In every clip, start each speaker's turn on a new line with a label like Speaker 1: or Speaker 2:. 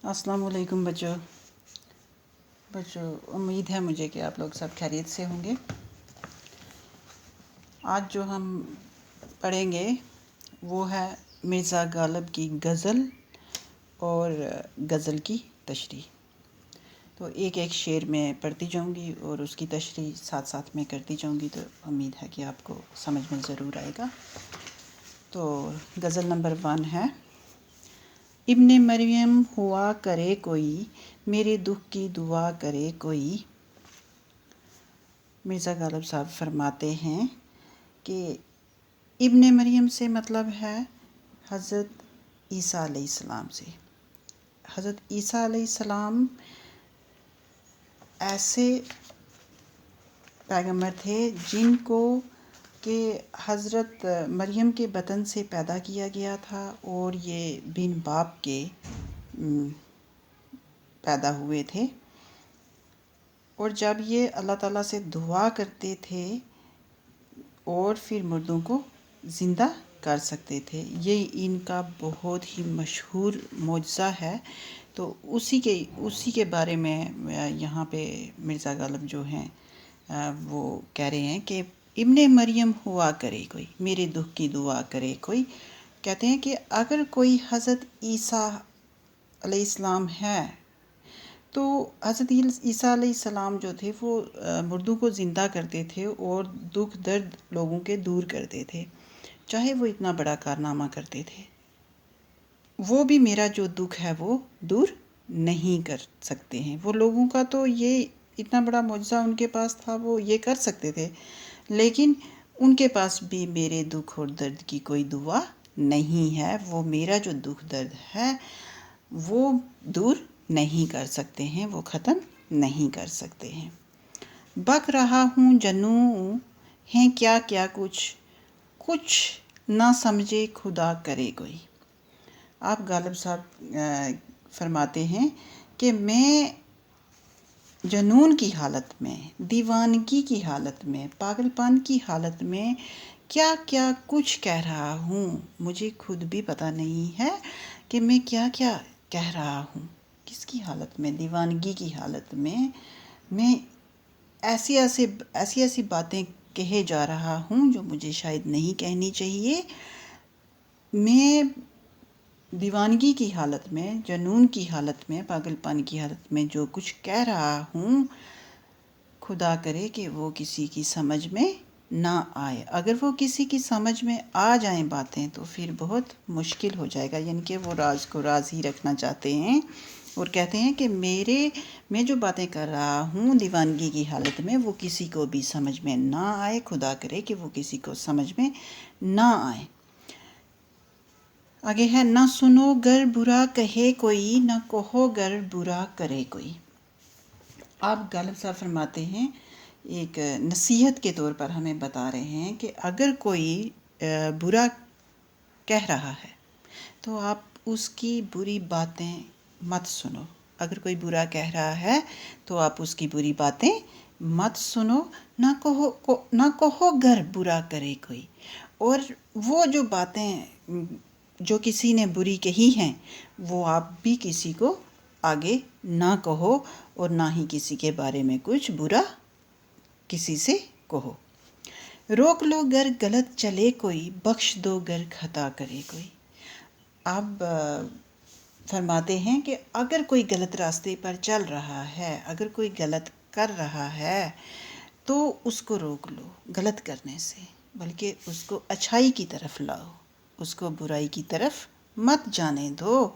Speaker 1: السلام علیکم بچوں، امید ہے مجھے کہ آپ لوگ سب خیریت سے ہوں گے۔ آج جو ہم پڑھیں گے وہ ہے مرزا غالب کی غزل اور غزل کی تشریح۔ تو ایک ایک شعر میں پڑھتی جاؤں گی اور اس کی تشریح ساتھ ساتھ میں کرتی جاؤں گی، تو امید ہے کہ آپ کو سمجھ میں ضرور آئے گا۔ تو غزل نمبر 1 ہے: ابن مریم ہوا کرے کوئی، میرے دکھ کی دعا کرے کوئی۔ مرزا غالب صاحب فرماتے ہیں کہ ابن مریم سے مطلب ہے حضرت عیسیٰ علیہ السلام سے۔ حضرت عیسیٰ علیہ السلام ایسے پیغمبر تھے جن کو کہ حضرت مریم کے بطن سے پیدا کیا گیا تھا، اور یہ بن باپ کے پیدا ہوئے تھے، اور جب یہ اللہ تعالیٰ سے دعا کرتے تھے اور پھر مردوں کو زندہ کر سکتے تھے۔ یہ ان کا بہت ہی مشہور معجزہ ہے۔ تو اسی کے بارے میں یہاں پہ مرزا غالب جو ہیں وہ کہہ رہے ہیں کہ ابن مریم ہوا کرے کوئی، میرے دکھ کی دعا کرے کوئی۔ کہتے ہیں کہ اگر کوئی حضرت عیسیٰ علیہ السلام ہے تو حضرت عیسیٰ علیہ السلام جو تھے وہ مردوں کو زندہ کرتے تھے اور دکھ درد لوگوں کے دور کرتے تھے، چاہے وہ اتنا بڑا کارنامہ کرتے تھے۔ وہ بھی میرا جو دکھ ہے وہ دور نہیں کر سکتے ہیں۔ وہ لوگوں کا تو یہ اتنا بڑا معجزہ ان کے پاس تھا، وہ یہ کر سکتے تھے، لیکن ان کے پاس بھی میرے دکھ اور درد کی کوئی دوا نہیں ہے۔ وہ میرا جو دکھ درد ہے وہ دور نہیں کر سکتے ہیں، وہ ختم نہیں کر سکتے ہیں۔ بک رہا ہوں جنوں ہیں کیا کیا کچھ نہ سمجھے خدا کرے کوئی۔ آپ غالب صاحب فرماتے ہیں کہ میں جنون کی حالت میں، دیوانگی کی حالت میں، پاگل پن کی حالت میں کیا کیا کچھ کہہ رہا ہوں، مجھے خود بھی پتہ نہیں ہے کہ میں کیا کیا کہہ رہا ہوں۔ کس کی حالت میں؟ دیوانگی کی حالت میں ایسی باتیں کہے جا رہا ہوں جو مجھے شاید نہیں کہنی چاہیے۔ میں دیوانگی کی حالت میں، جنون کی حالت میں، پاگل پن کی حالت میں جو کچھ کہہ رہا ہوں، خدا کرے کہ وہ کسی کی سمجھ میں نہ آئے۔ اگر وہ کسی کی سمجھ میں آ جائیں باتیں تو پھر بہت مشکل ہو جائے گا، یعنی کہ وہ راز کو راز ہی رکھنا چاہتے ہیں، اور کہتے ہیں کہ میں جو باتیں کر رہا ہوں دیوانگی کی حالت میں وہ کسی کو بھی سمجھ میں نہ آئے، خدا کرے کہ وہ کسی کو سمجھ میں نہ آئے۔ آگے ہے: نہ سنو گر برا کہے کوئی، نہ کہو گر برا کرے کوئی۔ آپ غالب صاحب فرماتے ہیں، ایک نصیحت کے طور پر ہمیں بتا رہے ہیں کہ اگر کوئی برا کہہ رہا ہے تو آپ اس کی بری باتیں مت سنو۔ اگر کوئی برا کہہ رہا ہے تو آپ اس کی بری باتیں مت سنو، نہ کہو گر برا کرے کوئی۔ اور وہ جو باتیں جو کسی نے بری کہی ہیں وہ آپ بھی کسی کو آگے نہ کہو، اور نہ ہی کسی کے بارے میں کچھ برا کسی سے کہو۔ روک لو گر غلط چلے کوئی، بخش دو گر خطا کرے کوئی۔ اب فرماتے ہیں کہ اگر کوئی غلط راستے پر چل رہا ہے، اگر کوئی غلط کر رہا ہے تو اس کو روک لو غلط کرنے سے، بلکہ اس کو اچھائی کی طرف لاؤ، اس کو برائی کی طرف مت جانے دو۔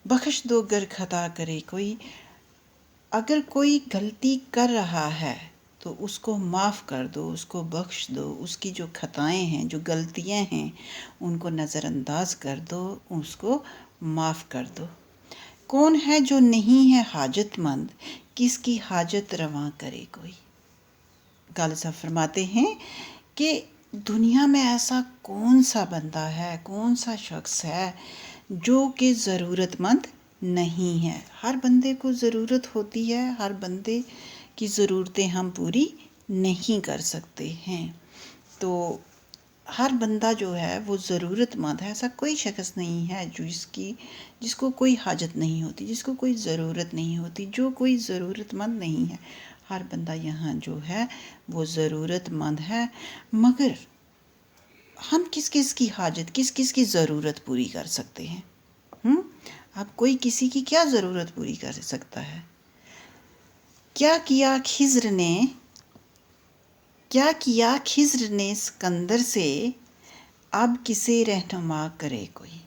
Speaker 1: بخش دو گر خطا کرے کوئی۔ اگر کوئی غلطی کر رہا ہے تو اس کو معاف کر دو، اس کو بخش دو، اس کی جو خطائیں ہیں، جو غلطیاں ہیں ان کو نظر انداز کر دو، اس کو معاف کر دو۔ کون ہے جو نہیں ہے حاجت مند، کس کی حاجت رواں کرے کوئی۔ غالب صاحب فرماتے ہیں کہ دنیا میں ایسا کون سا بندہ ہے، کون سا شخص ہے جو کہ ضرورت مند نہیں ہے۔ ہر بندے کو ضرورت ہوتی ہے، ہر بندے کی ضرورتیں ہم پوری نہیں کر سکتے ہیں۔ تو ہر بندہ جو ہے وہ ضرورت مند ہے، ایسا کوئی شخص نہیں ہے جس کو کوئی حاجت نہیں ہوتی، جس کو کوئی ضرورت نہیں ہوتی، جو کوئی ضرورت مند نہیں ہے۔ ہر بندہ یہاں جو ہے وہ ضرورت مند ہے، مگر ہم کس کس کی حاجت، کس کس کی ضرورت پوری کر سکتے ہیں؟ اب کوئی کسی کی کیا ضرورت پوری کر سکتا ہے؟ کیا کیا خضر نے سکندر سے، اب کسے رہنما کرے کوئی۔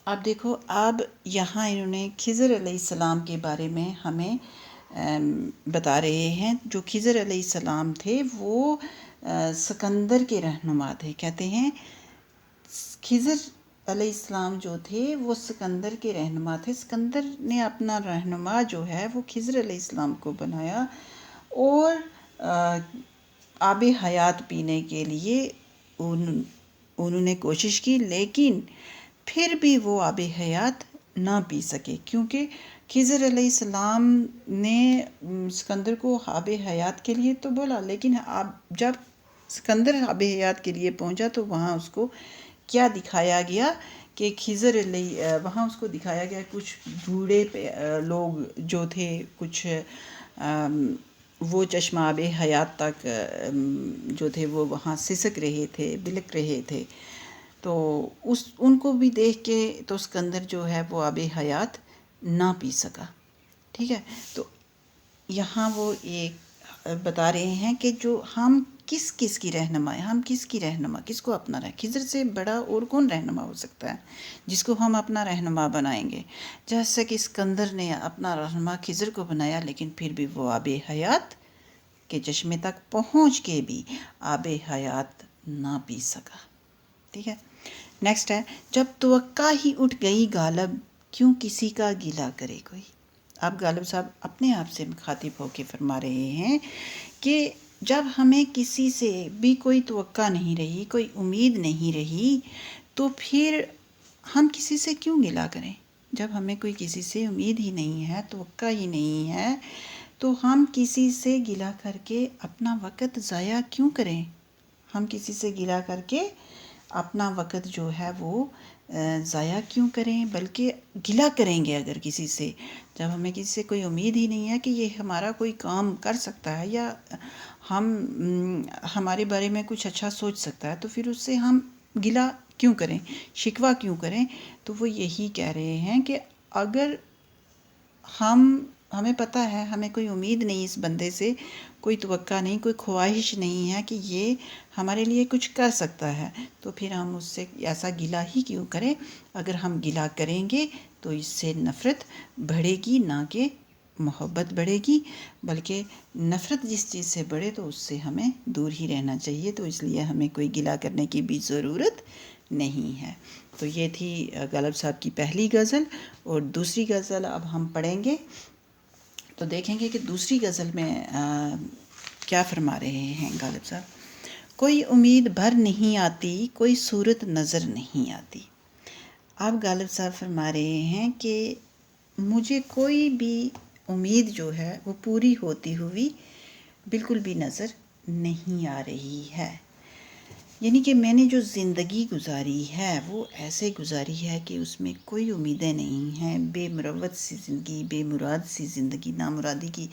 Speaker 1: اب دیکھو، اب یہاں انہوں نے خضر علیہ السلام کے بارے میں ہمیں بتا رہے ہیں۔ جو خضر علیہ السلام تھے وہ سکندر کے رہنما تھے۔ کہتے ہیں خضر علیہ السلام جو تھے وہ سکندر کے رہنما تھے۔ سکندر نے اپنا رہنما جو ہے وہ خضر علیہ السلام کو بنایا، اور آب حیات پینے کے لیے انہوں نے کوشش کی، لیکن پھر بھی وہ آب حیات نہ پی سکے، کیونکہ خضر علیہ السلام نے سکندر کو آب حیات کے لیے تو بولا، لیکن جب سکندر آب حیات کے لیے پہنچا تو وہاں اس کو کیا دکھایا گیا کہ وہاں اس کو دکھایا گیا کچھ بوڑھے لوگ جو تھے، کچھ وہ چشمہ آب حیات تک جو تھے وہ وہاں سسک رہے تھے، بلک رہے تھے، تو ان کو بھی دیکھ کے تو سکندر جو ہے وہ آب حیات نہ پی سکا۔ ٹھیک ہے، تو یہاں وہ ایک بتا رہے ہیں کہ جو ہم کس کی رہنما ہے، ہم کس کی رہنما، کس کو اپنا خضر سے بڑا اور کون رہنما ہو سکتا ہے جس کو ہم اپنا رہنما بنائیں گے؟ جیسا کہ سکندر نے اپنا رہنما خضر کو بنایا، لیکن پھر بھی وہ آب حیات کے چشمے تک پہنچ کے بھی آب حیات نہ پی سکا۔ ٹھیک ہے، نیکسٹ ہے، جب توقع ہی اٹھ گئی غالب، کیوں کسی کا گلہ کرے کوئی۔ اب غالب صاحب اپنے آپ سے مخاطب ہو کے فرما رہے ہیں کہ جب ہمیں کسی سے بھی کوئی توقع نہیں رہی، کوئی امید نہیں رہی، تو پھر ہم کسی سے کیوں گلہ کریں؟ جب ہمیں کوئی کسی سے امید ہی نہیں ہے، توقع ہی نہیں ہے، تو ہم کسی سے گلہ کر کے اپنا وقت ضائع کیوں کریں؟ ہم کسی سے گلہ کر کے اپنا وقت جو ہے وہ ضائع کیوں کریں؟ بلکہ گلہ کریں گے اگر کسی سے، جب ہمیں کسی سے کوئی امید ہی نہیں ہے کہ یہ ہمارا کوئی کام کر سکتا ہے یا ہمارے بارے میں کچھ اچھا سوچ سکتا ہے، تو پھر اس سے ہم گلہ کیوں کریں، شکوہ کیوں کریں؟ تو وہ یہی کہہ رہے ہیں کہ اگر ہمیں پتہ ہے ہمیں کوئی امید نہیں اس بندے سے، کوئی توقع نہیں، کوئی خواہش نہیں ہے کہ یہ ہمارے لیے کچھ کر سکتا ہے، تو پھر ہم اس سے ایسا گلہ ہی کیوں کریں؟ اگر ہم گلہ کریں گے تو اس سے نفرت بڑھے گی، نہ کہ محبت بڑھے گی، بلکہ نفرت جس چیز سے بڑھے تو اس سے ہمیں دور ہی رہنا چاہیے، تو اس لیے ہمیں کوئی گلہ کرنے کی بھی ضرورت نہیں ہے۔ تو یہ تھی غالب صاحب کی پہلی غزل، اور دوسری غزل اب ہم پڑھیں گے تو دیکھیں گے کہ دوسری غزل میں کیا فرما رہے ہیں غالب صاحب۔ کوئی امید بھر نہیں آتی، کوئی صورت نظر نہیں آتی۔ اب غالب صاحب فرما رہے ہیں کہ مجھے کوئی بھی امید جو ہے وہ پوری ہوتی ہوئی بالکل بھی نظر نہیں آ رہی ہے، یعنی کہ میں نے جو زندگی گزاری ہے وہ ایسے گزاری ہے کہ اس میں کوئی امیدیں نہیں ہیں، بے مروت سی زندگی، بے مراد سی زندگی، نامرادی کی،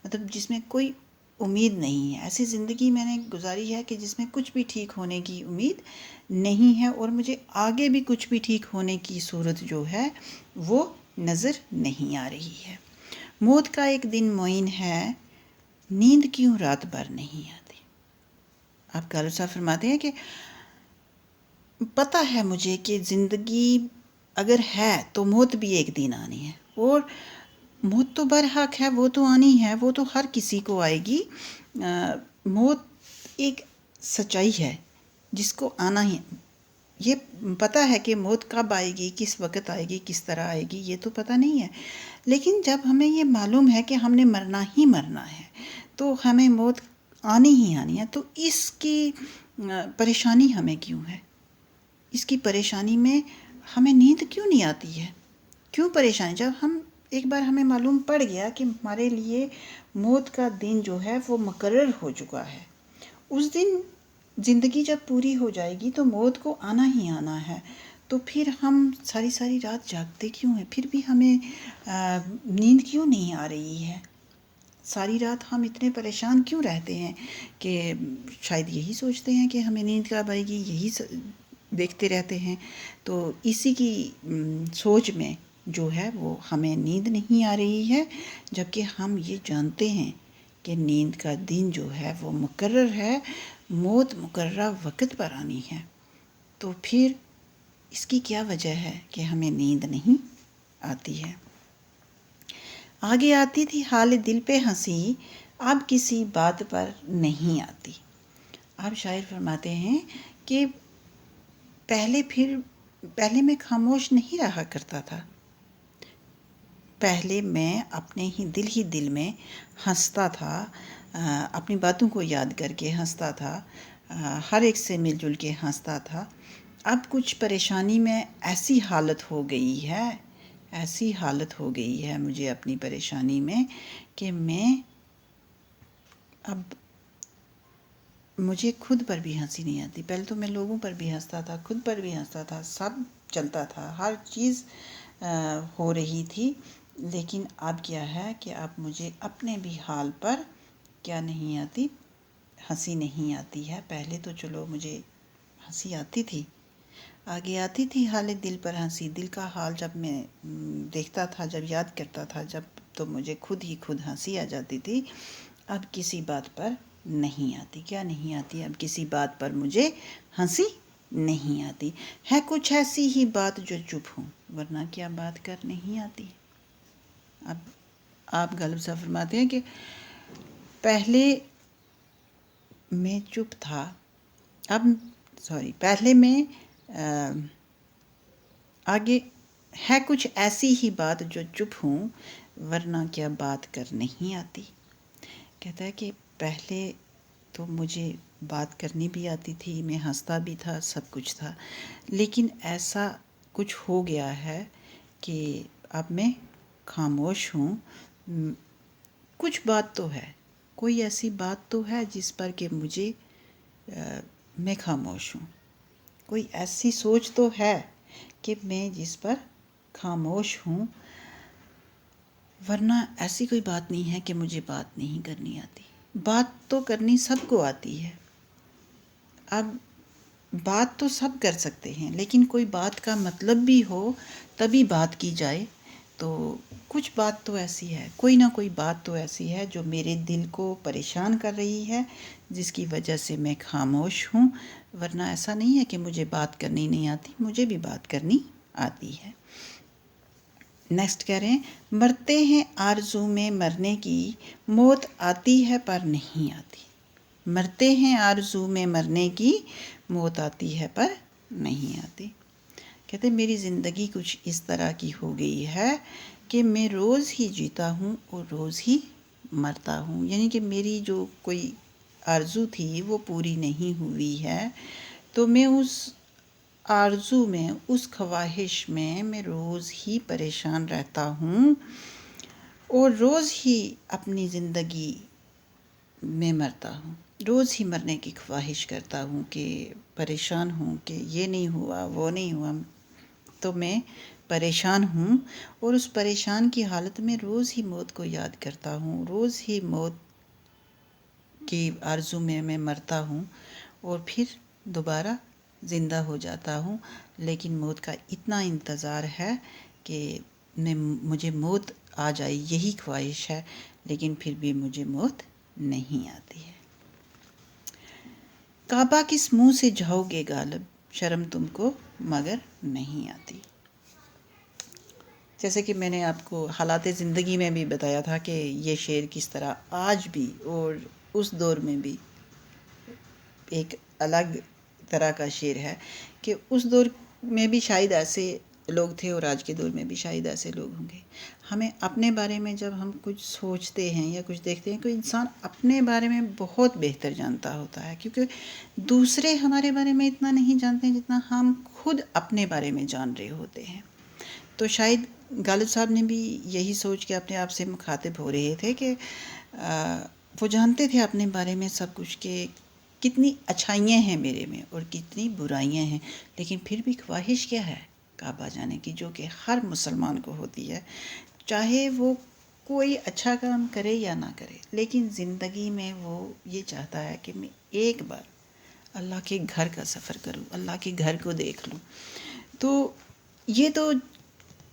Speaker 1: مطلب جس میں کوئی امید نہیں ہے، ایسی زندگی میں نے گزاری ہے کہ جس میں کچھ بھی ٹھیک ہونے کی امید نہیں ہے، اور مجھے آگے بھی کچھ بھی ٹھیک ہونے کی صورت جو ہے وہ نظر نہیں آ رہی ہے۔ موت کا ایک دن معین ہے، نیند کیوں رات بھر نہیں آتی۔ آپ غالب صاحب فرماتے ہیں کہ پتہ ہے مجھے کہ زندگی اگر ہے تو موت بھی ایک دن آنی ہے، اور موت تو برحق ہے، وہ تو آنی ہے، وہ تو ہر کسی کو آئے گی۔ موت ایک سچائی ہے جس کو آنا ہی، یہ پتہ ہے کہ موت کب آئے گی، کس وقت آئے گی، کس طرح آئے گی، یہ تو پتہ نہیں ہے، لیکن جب ہمیں یہ معلوم ہے کہ ہم نے مرنا ہی مرنا ہے تو ہمیں موت آنی ہی آنی ہے، تو اس کی پریشانی ہمیں کیوں ہے؟ اس کی پریشانی میں ہمیں نیند کیوں نہیں آتی ہے؟ کیوں پریشانی؟ جب ایک بار ہمیں معلوم پڑ گیا کہ ہمارے لیے موت کا دن جو ہے وہ مقرر ہو چکا ہے، اس دن زندگی جب پوری ہو جائے گی تو موت کو آنا ہی آنا ہے، تو پھر ہم ساری ساری رات جاگتے کیوں ہیں؟ پھر بھی ہمیں نیند کیوں نہیں آ رہی ہے؟ ساری رات ہم اتنے پریشان کیوں رہتے ہیں کہ شاید یہی سوچتے ہیں کہ ہمیں نیند کب آئے گی، یہی دیکھتے رہتے ہیں۔ تو اسی کی سوچ میں جو ہے وہ ہمیں نیند نہیں آ رہی ہے، جبکہ ہم یہ جانتے ہیں کہ نیند کا دن جو ہے وہ مقرر ہے، موت مقررہ وقت پر آنی ہے۔ تو پھر اس کی کیا وجہ ہے کہ ہمیں نیند نہیں آتی ہے؟ آگے آتی تھی حال دل پہ ہنسی، اب کسی بات پر نہیں آتی۔ اب شاعر فرماتے ہیں کہ پہلے میں خاموش نہیں رہا کرتا تھا، پہلے میں اپنے ہی دل میں ہنستا تھا، اپنی باتوں کو یاد کر کے ہنستا تھا، ہر ایک سے مل جل کے ہنستا تھا۔ اب کچھ پریشانی میں ایسی حالت ہو گئی ہے مجھے اپنی پریشانی میں کہ اب مجھے خود پر بھی ہنسی نہیں آتی۔ پہلے تو میں لوگوں پر بھی ہنستا تھا، خود پر بھی ہنستا تھا، سب چلتا تھا، ہر چیز ہو رہی تھی، لیکن اب کیا ہے کہ اب مجھے اپنے بھی حال پر کیا نہیں آتی، ہنسی نہیں آتی ہے۔ پہلے تو چلو مجھے ہنسی آتی تھی۔ آگے آتی تھی حال دل پر ہنسی، دل کا حال جب میں دیکھتا تھا، جب یاد کرتا تھا، جب تو مجھے خود ہنسی آ جاتی تھی۔ اب کسی بات پر نہیں آتی۔ کیا نہیں آتی؟ اب کسی بات پر مجھے ہنسی نہیں آتی ہے، کچھ ایسی ہی بات جو چپ ہوں، ورنہ کیا بات کر نہیں آتی۔ اب آپ غالب صاحب فرماتے ہیں کہ پہلے میں چپ تھا، پہلے میں آگے ہے کچھ ایسی ہی بات جو چپ ہوں، ورنہ کیا بات کر نہیں آتی۔ کہتا ہے کہ پہلے تو مجھے بات کرنی بھی آتی تھی، میں ہنستا بھی تھا، سب کچھ تھا، لیکن ایسا کچھ ہو گیا ہے کہ اب میں خاموش ہوں۔ کچھ بات تو ہے، کوئی ایسی بات تو ہے جس پر کہ میں خاموش ہوں، کوئی ایسی سوچ تو ہے کہ میں جس پر خاموش ہوں، ورنہ ایسی کوئی بات نہیں ہے کہ مجھے بات نہیں کرنی آتی۔ بات تو کرنی سب کو آتی ہے۔ اب بات تو سب کر سکتے ہیں، لیکن کوئی بات کا مطلب بھی ہو تبھی بات کی جائے۔ تو کچھ بات تو ایسی ہے، کوئی نہ کوئی بات تو ایسی ہے جو میرے دل کو پریشان کر رہی ہے، جس کی وجہ سے میں خاموش ہوں، ورنہ ایسا نہیں ہے کہ مجھے بات کرنی نہیں آتی، مجھے بھی بات کرنی آتی ہے۔ نیکسٹ کہہ رہے ہیں، مرتے ہیں آرزو میں مرنے کی، موت آتی ہے پر نہیں آتی۔ مرتے ہیں آرزو میں مرنے کی، موت آتی ہے پر نہیں آتی۔ کہتے ہیں میری زندگی کچھ اس طرح کی ہو گئی ہے کہ میں روز ہی جیتا ہوں اور روز ہی مرتا ہوں، یعنی کہ میری جو کوئی آرزو تھی وہ پوری نہیں ہوئی ہے، تو میں اس آرزو میں، اس خواہش میں روز ہی پریشان رہتا ہوں اور روز ہی اپنی زندگی میں مرتا ہوں، روز ہی مرنے کی خواہش کرتا ہوں، کہ پریشان ہوں کہ یہ نہیں ہوا، وہ نہیں ہوا، تو میں پریشان ہوں، اور اس پریشان کی حالت میں روز ہی موت کو یاد کرتا ہوں، روز ہی موت کی آرزو میں مرتا ہوں، اور پھر دوبارہ زندہ ہو جاتا ہوں، لیکن موت کا اتنا انتظار ہے کہ مجھے موت آ جائے، یہی خواہش ہے، لیکن پھر بھی مجھے موت نہیں آتی ہے۔ کعبہ کس منہ سے جاؤ گے غالب، شرم تم کو مگر نہیں آتی۔ جیسے کہ میں نے آپ کو حالات زندگی میں بھی بتایا تھا کہ یہ شعر کس طرح آج بھی اور اس دور میں بھی ایک الگ طرح کا شعر ہے، کہ اس دور میں بھی شاید ایسے لوگ تھے اور آج کے دور میں بھی شاید ایسے لوگ ہوں گے۔ ہمیں اپنے بارے میں جب ہم کچھ سوچتے ہیں یا کچھ دیکھتے ہیں، کوئی انسان اپنے بارے میں بہت بہتر جانتا ہوتا ہے، کیونکہ دوسرے ہمارے بارے میں اتنا نہیں جانتے ہیں جتنا ہم خود اپنے بارے میں جان رہے ہوتے ہیں۔ تو شاید غالب صاحب نے بھی یہی سوچ کے اپنے آپ سے مخاطب ہو رہے تھے کہ وہ جانتے تھے اپنے بارے میں سب کچھ، کہ کتنی اچھائیاں ہیں میرے میں اور کتنی برائیاں ہیں، لیکن پھر بھی خواہش کیا ہے کعبہ جانے کی، جو کہ ہر مسلمان کو ہوتی ہے، چاہے وہ کوئی اچھا کام کرے یا نہ کرے، لیکن زندگی میں وہ یہ چاہتا ہے کہ میں ایک بار اللہ کے گھر کا سفر کروں، اللہ کے گھر کو دیکھ لوں۔ تو یہ تو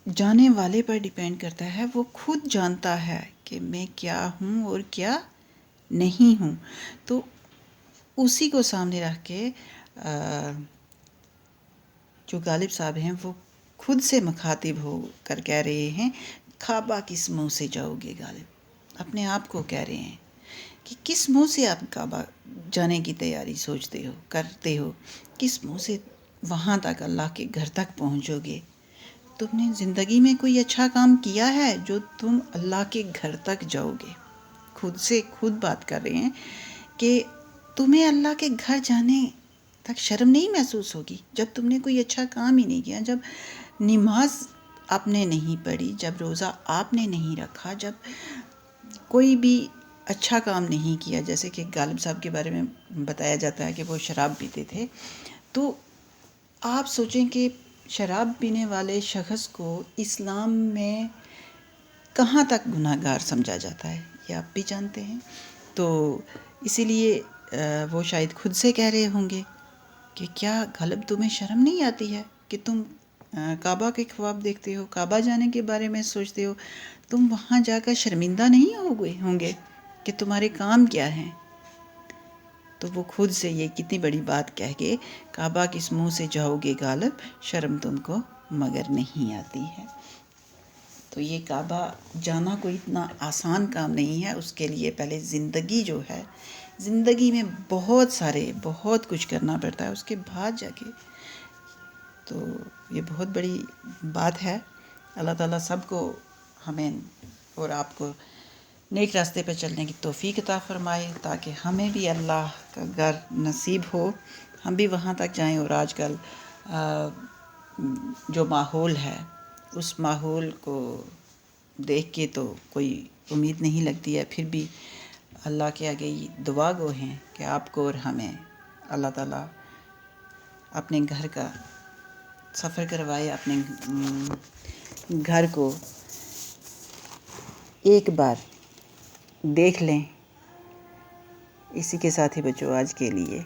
Speaker 1: جانے والے پر ڈیپینڈ کرتا ہے، وہ خود جانتا ہے کہ میں کیا ہوں اور کیا نہیں ہوں۔ تو اسی کو سامنے رکھ کے جو غالب صاحب ہیں وہ خود سے مخاطب ہو کر کہہ رہے ہیں، کعبہ کس منہ سے جاؤ گے غالب، اپنے آپ کو کہہ رہے ہیں کہ کس منہ سے آپ کعبہ جانے کی تیاری سوچتے ہو، کرتے ہو، کس منہ سے وہاں تک اللہ کے گھر تک پہنچو گے۔ تم نے زندگی میں کوئی اچھا کام کیا ہے جو تم اللہ کے گھر تک جاؤ گے؟ خود سے خود بات کر رہے ہیں کہ تمہیں اللہ کے گھر جانے تک شرم نہیں محسوس ہوگی جب تم نے کوئی اچھا کام ہی نہیں کیا، جب نماز آپ نے نہیں پڑھی، جب روزہ آپ نے نہیں رکھا، جب کوئی بھی اچھا کام نہیں کیا، جیسے کہ غالب صاحب کے بارے میں بتایا جاتا ہے کہ وہ شراب پیتے تھے۔ تو آپ سوچیں کہ شراب پینے والے شخص کو اسلام میں کہاں تک گناہ گار سمجھا جاتا ہے، یہ آپ بھی جانتے ہیں۔ تو اسی لیے وہ شاید خود سے کہہ رہے ہوں گے کہ کیا غالب تمہیں شرم نہیں آتی ہے کہ تم کعبہ کے خواب دیکھتے ہو، کعبہ جانے کے بارے میں سوچتے ہو، تم وہاں جا کر شرمندہ نہیں ہوں گے کہ تمہارے کام کیا ہیں؟ تو وہ خود سے یہ کتنی بڑی بات کہہ کے، کعبہ کس منہ سے جاؤ گے غالب، شرم تم کو مگر نہیں آتی ہے۔ تو یہ کعبہ جانا کوئی اتنا آسان کام نہیں ہے، اس کے لیے پہلے زندگی جو ہے، زندگی میں بہت کچھ کرنا پڑتا ہے، اس کے بعد جا کے تو یہ بہت بڑی بات ہے۔ اللہ تعالیٰ سب کو، ہمیں اور آپ کو نیک راستے پہ چلنے کی توفیق عطا فرمائے، تاکہ ہمیں بھی اللہ کا گھر نصیب ہو، ہم بھی وہاں تک جائیں۔ اور آج کل جو ماحول ہے، اس ماحول کو دیکھ کے تو کوئی امید نہیں لگتی ہے، پھر بھی اللہ کے آگے دعا گو ہیں کہ آپ کو اور ہمیں اللہ تعالیٰ اپنے گھر کا سفر کروائے، اپنے گھر کو ایک بار دیکھ لیں۔ اسی کے ساتھ ہی بچوں، آج کے لیے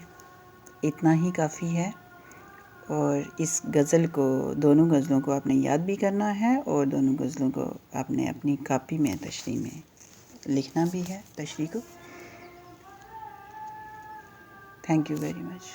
Speaker 1: اتنا ہی کافی ہے، اور اس غزل کو، دونوں غزلوں کو آپ نے یاد بھی کرنا ہے، اور دونوں غزلوں کو آپ نے اپنی کاپی میں تشریح میں لکھنا بھی ہے، تشریح کو۔ Thank you very much.